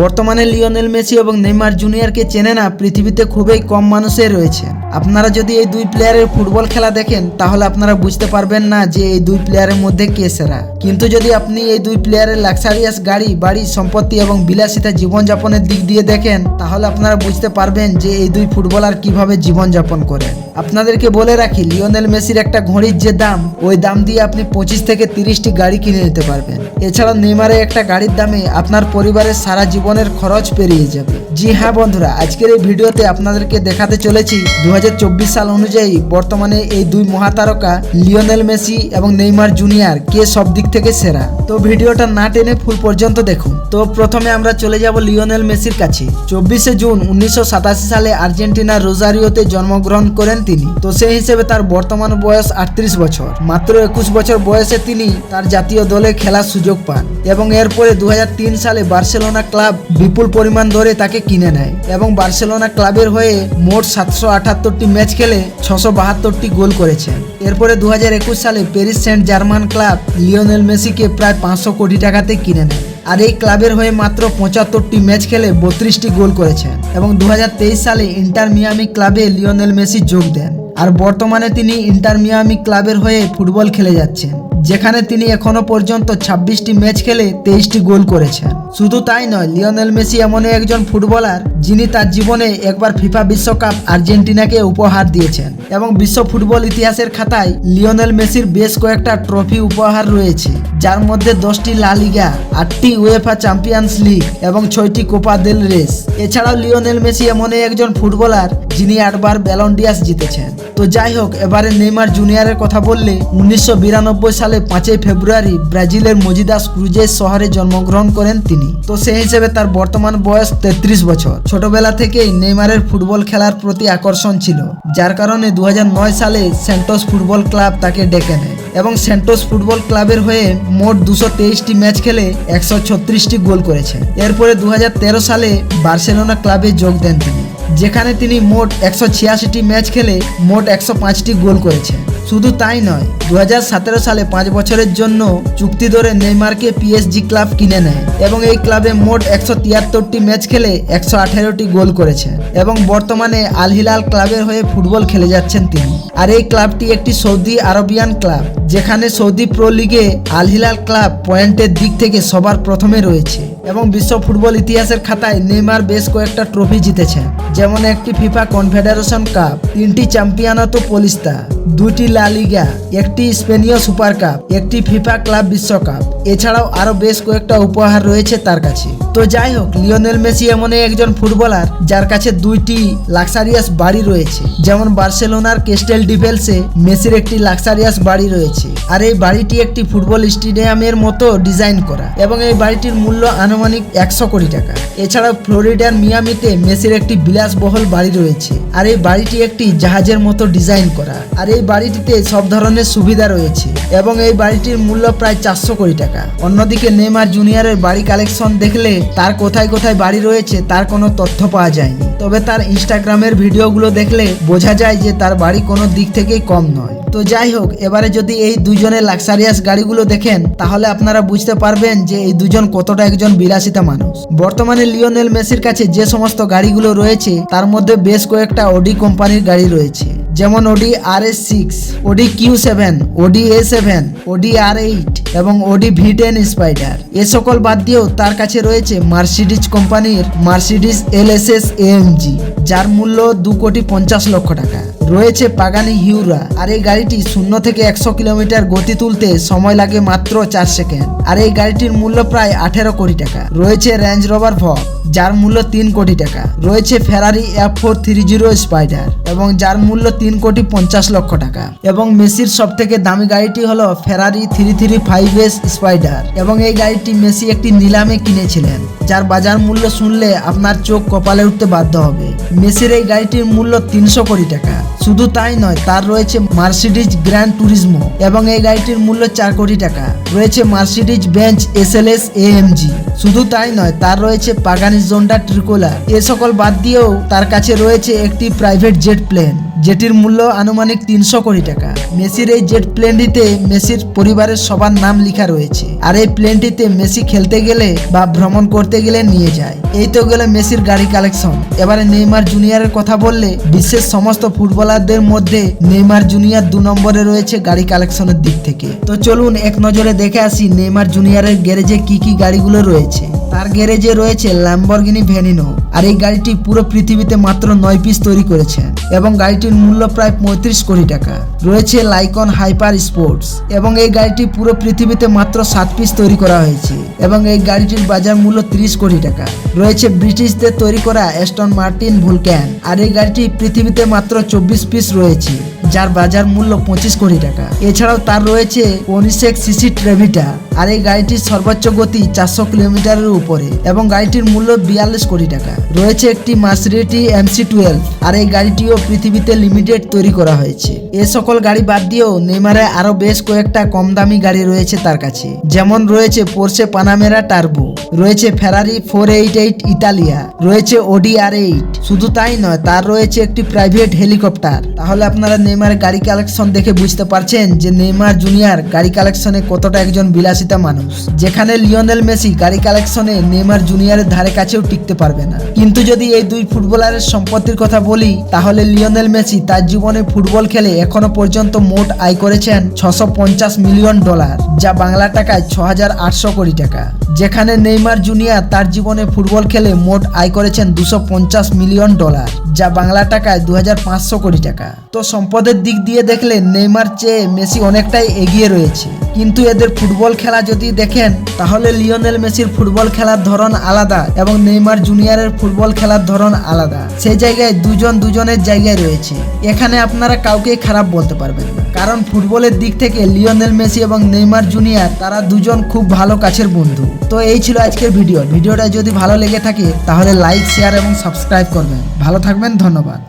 বর্তমানে Lionel Messi এবং Neymar জুনিয়রকে চেনে না পৃথিবীতে খুবই কম মানুষই রয়েছে। আপনারা যদি এই দুই প্লেয়ারের ফুটবল খেলা দেখেন তাহলে আপনারা বুঝতে পারবেন না যে এই দুই প্লেয়ারের মধ্যে কে সেরা। কিন্তু যদি আপনি এই দুই প্লেয়ারের লাক্সারিয়াস গাড়ি, বাড়ি, সম্পত্তি এবং বিলাসিতা জীবনযাপনের দিক দিয়ে দেখেন তাহলে আপনারা বুঝতে পারবেন যে এই দুই ফুটবলার কিভাবে জীবনযাপন করেন। আপনাদেরকে বলে রাখি, লিওনেল মেসির একটা ঘড়ির যে দাম, ওই দাম দিয়ে আপনি 25 থেকে 30টি গাড়ি কিনে নিতে পারবেন। এছাড়াও নেইমারের একটা গাড়ির দামে আপনার পরিবারের সারা জীবনের খরচ পেরিয়ে যাবে। জি হ্যাঁ বন্ধুরা, আজকের এই ভিডিওতে আপনাদেরকে দেখাতে চলেছি 2024 সাল অনুযায়ী বর্তমানে এই দুই মহাতারকা লিওনেল মেসি এবং নেইমার জুনিয়র কে সব দিক থেকে সেরা। তো ভিডিওটা না টেনে ফুল পর্যন্ত দেখুন। তো প্রথমে আমরা চলে যাব লিওনেল মেসির কাছে। 24শে জুন 1987 সালে আর্জেন্টিনার রোজারিওতে জন্মগ্রহণ করেন তিনি। তো সেই হিসেবে তার বর্তমান বয়স 38 বছর। মাত্র 21 বছর বয়সে তিনি তার জাতীয় দলে খেলার সুযোগ পান এবং এরপরে 2003 সালে বার্সেলোনা ক্লাব বিপুল পরিমাণ ধরে তাকে কিনে নেয় এবং বার্সেলোনা ক্লাবের হয়ে মোট 778টি ম্যাচ খেলে 672টি গোল করেছেন। এরপরে 2021 সালে Paris Saint Germain club Lionel মেসিকে প্রায় 500 কোটি টাকাতে কিনে নেয় আর এই ক্লাবের হয়ে মাত্র 75টি ম্যাচ খেলে 32টি গোল করেছেন এবং 2023 সালে ইন্টার মিয়ামি ক্লাবে লিওনেল মেসি যোগ দেন আর বর্তমানে তিনি ইন্টার মিয়ামি ক্লাবের হয়ে ফুটবল খেলে যাচ্ছেন, যেখানে তিনি এখনো পর্যন্ত 26টি ম্যাচ খেলে 23টি গোল করেছেন। শুধু তাই নয়, লিওনেল মেসি এমনই একজন ফুটবলার যিনি তার জীবনে একবার ফিফা বিশ্বকাপ আর্জেন্টিনাকে উপহার দিয়েছেন এবং বিশ্ব ফুটবল ইতিহাসের খাতায় লিওনেল মেসির বেশ কয়েকটা ট্রফি উপহার রয়েছে, যার মধ্যে 10টি লা লিগা, 8টি উয়েফা চ্যাম্পিয়ন্স লিগ এবং 6টি কোপা দেল রেস। এছাড়াও লিওনেল মেসি এমনই একজন ফুটবলার যিনি 8বার ব্যালন ডি'অর জিতেছেন। তো যাই হোক, এবারে নেইমার জুনিয়রের কথা বললে 1992 সালে 5 ফেব্রুয়ারি ব্রাজিলের মোজিদাস ক্রুজেস শহরে জন্মগ্রহণ করেন তিনি। তো সেই হিসেবে তার বর্তমান বয়স 33 বছর। ছোটবেলা থেকেই নেইমারের ফুটবল খেলার প্রতি আকর্ষণ ছিল, যার কারণে 2009 সালে সেন্টোস ফুটবল ক্লাব তাকে ডেকে নেয় এবং সেন্টোস ফুটবল ক্লাবের হয়ে মোট 223টি ম্যাচ খেলে 136টি গোল করেছেন। এরপরে 2013 সালে বার্সেলোনা ক্লাবে যোগ দেন তিনি, যেখানে তিনি মোট 186টি ম্যাচ খেলে মোট 105টি গোল করেছেন। শুধু তাই নয়, 2017 সালে 5 বছরের জন্য চুক্তি ধরে নেইমারকে পিএসজি ক্লাব কিনে নেয় এবং এই ক্লাবে মোট 173টি ম্যাচ খেলে 118টি গোল করেছেন এবং বর্তমানে আল হিলাল ক্লাবের হয়ে ফুটবল খেলে যাচ্ছেন তিনি। আর এই ক্লাবটি একটি সৌদি আরবিয়ান ক্লাব, যেখানে সৌদি প্রো লিগে আল হিলাল ক্লাব পয়েন্টের দিক থেকে সবার প্রথমে রয়েছে এবং বিশ্ব ফুটবল ইতিহাসের খাতায় নেইমার বেশ কয়েকটা ট্রফি জিতেছেন, যেমন একটি ফিফা কনফেডারেশন কাপ, 3টি চ্যাম্পিয়নাতো পলিস্তা, 2টি লা লিগা, একটি স্পেনীয় সুপার কাপ, একটি ফিফা ক্লাব বিশ্বকাপ। এছাড়াও আরো বেশ কয়েকটা উপহার রয়েছে তার কাছে। তো যাই হোক, লিওনেল মেসি এমনই একজন ফুটবলার যার কাছে 2টি লাক্সারিয়াস বাড়ি রয়েছে, যেমন বার্সেলোনার ক্যাস্টেল ডিফেলসে মেসির একটি লাক্সারিয়াস বাড়ি রয়েছে আর এই বাড়িটি একটি ফুটবল স্টেডিয়ামের মতো ডিজাইন করা এবং এই বাড়িটির মূল্য আনুমানিক 100 কোটি টাকা। এছাড়াও ফ্লোরিডার মিয়ামিতে মেসির একটি বিলাসবহুল বাড়ি রয়েছে আর এই বাড়িটি একটি জাহাজের মতো ডিজাইন করা আর এই বাড়িটিতে সব ধরনের সুবিধা রয়েছে এবং এই বাড়িটির মূল্য প্রায় 400 কোটি টাকা। অন্যদিকে নেইমার জুনিয়রের বাড়ি কালেকশন দেখলে তার কোথায় কোথায় বাড়ি রয়েছে তার কোনো তথ্য পাওয়া যায়নি, তবে তার ইনস্টাগ্রামের ভিডিওগুলো দেখলে বোঝা যায় যে তার বাড়ি কোনো দিক থেকেই কম নয়। তো যাই হোক, এবারে যদি এই দুজনের লাক্সারিয়াস গাড়িগুলো দেখেন তাহলে আপনারা বুঝতে পারবেন যে এই দুজন কতটা একজন বিলাসিতা মানুষ। বর্তমানে লিওনেল মেসির কাছে যে সমস্ত গাড়িগুলো রয়েছে তার মধ্যে বেশ কয়েকটা অডি কোম্পানির গাড়ি রয়েছে, যেমন Audi RS6, Audi Q7, Audi A7, Audi R8 এবং অডি V10 স্পাইডার। এ সকল বাদ দিয়েও তার কাছে রয়েছে মার্সিডিজ কোম্পানির মার্সিডিজ LSS AMG, যার মূল্য 2,50,00,000 টাকা। রয়েছে পাগানি হিউরা আর এই গাড়িটি 0 থেকে 100 কিলোমিটার গতি তুলতে সময় লাগে মাত্র 4 সেকেন্ড আর এই গাড়িটির মূল্য প্রায় 18 কোটি টাকা। রয়েছে রেঞ্জ রোভার ভগ, যার মূল্য 3 কোটি টাকা। রয়েছে ফেরারি F430 স্পাইডার এবং যার মূল্য 3,50,00,000 টাকা। এবং মেসির সব থেকে দামি গাড়িটি হলো ফেরারি 335S স্পাইডার এবং এই গাড়িটি মেসি একটি নিলামে কিনেছিলেন, যার বাজার মূল্য শুনলে আপনার চোখ কপালে উঠতে বাধ্য হবে। মেসির এই গাড়িটির মূল্য 300 কোটি টাকা। শুধু তাই নয়, তার রয়েছে মার্সিডিজ গ্র্যান্ড টুরিজমো এবং এই গাড়িটির মূল্য 4 কোটি টাকা। রয়েছে মার্সিডিজ বেঞ্চ SLS AMG। শুধু তাই নয়, তার রয়েছে পাগানি জোন্ডা ট্রিকোলার। এ সকল বাদ দিয়েও তার কাছে রয়েছে একটি প্রাইভেট জেট প্লেন, যেটির মূল্য আনুমানিক 300 কোটি টাকা। মেসির এই জেট প্লেনটিতে মেসির পরিবারের সবার নাম লেখা রয়েছে, আর এই প্লেনটিতে মেসি খেলতে গেলে বা ভ্রমণ করতে গেলে নিয়ে যায়। এই তো গেল মেসির গাড়ি কালেকশন। এবারে নেইমার জুনিয়রের কথা বললে বিশ্বের সমস্ত ফুটবলারদের মধ্যে নেইমার জুনিয়র 2 নম্বরে রয়েছে গাড়ি কালেকশনের দিক থেকে। তো চলুন এক নজরে দেখে আসি নেইমার জুনিয়রের গ্যারেজে কি কি গাড়িগুলো রয়েছে। তার গ্যারেজে রয়েছে ল্যাম্বরগিনি ভেনিনো, আর এই গাড়িটি পুরো পৃথিবীতে মাত্র 9 পিস তৈরি করেছেন এবং গাড়িটির মূল্য প্রায় 35 কোটি টাকা। রয়েছে লাইকন হাইপার স্পোর্টস এবং এই গাড়িটি পুরো পৃথিবীতে মাত্র 7 পিস তৈরি করা হয়েছে এবং এই গাড়িটির বাজার মূল্য 30 কোটি টাকা। রয়েছে ব্রিটিশদের তৈরি করা অ্যাস্টন মার্টিন ভুলক্যান, আর এই গাড়িটি পৃথিবীতে মাত্র 24 পিস রয়েছে যার বাজার মূল্য 25 কোটি টাকা। এছাড়াও তার রয়েছে কনিসেক সিসি ট্রেভিটা, আর এই গাড়িটির সর্বোচ্চ গতি 400 কিলোমিটারের উপরে এবং গাড়িটির মূল্য 42 কোটি টাকা। রয়েছে একটি মাসেরাটি MC12, আর এই গাড়িটিও পৃথিবীতে লিমিটেড তৈরি করা হয়েছে। এ সকল গাড়ি বাদ দিয়েও নেইমারের আরো বেশ কয়েকটা কম দামি গাড়ি রয়েছে তার কাছে, যেমন রয়েছে পোর্শে পানামেরা টার্বো, রয়েছে ফেরারি 488 ইতালিয়া, রয়েছে অডি R8। শুধু তাই নয়, তার রয়েছে একটি প্রাইভেট হেলিকপ্টার। তাহলে আপনারা নেইমারের গাড়ি কালেকশন দেখে বুঝতে পারছেন যে নেইমার জুনিয়র গাড়ি কালেকশনে কতটা একজন বিলাসিতা মানুষ, যেখানে লিওনেল মেসি গাড়ি কালেকশনে নেইমার জুনিয়রের ধারে কাছেও টিকতে পারবে না। কিন্তু যদি এই দুই ফুটবলারের সম্পত্তির কথা বলি, তাহলে লিওনেল মেসি তার জীবনে ফুটবল খেলে এখনো পর্যন্ত মোট আয় করেছেন $650 মিলিয়ন, যা বাংলা টাকায় 6800 কোটি টাকা। যেখানে নেইমার জুনিয়র তার জীবনে ফুটবল খেলে মোট আয় করেছেন $250 মিলিয়ন, যা বাংলা টাকায় 2500 কোটি টাকা। তো সম্পদের দিক দিয়ে দেখলে নেইমার চেয়ে মেসি অনেকটাই এগিয়ে রয়েছে, কিন্তু এদের ফুটবল খেলা যদি দেখেন তাহলে লিওনেল মেসির ফুটবল খেলার ধরন আলাদা এবং নেইমার জুনিয়রের ফুটবল খেলার ধরন আলাদা। সেই জায়গায় দুজনের জায়গায় রয়েছে। এখানে আপনারা কাউকে খারাপ বলতে পারবেন না, কারণ ফুটবলের দিক থেকে লিওনেল মেসি এবং নেইমার জুনিয়র তারা দুজন খুব ভালো কাছের বন্ধু। তো এই ছিল আজকের ভিডিওটা যদি ভালো লেগে থাকে তাহলে লাইক, শেয়ার এবং সাবস্ক্রাইব করবেন। ভালো থাকবেন, ধন্যবাদ।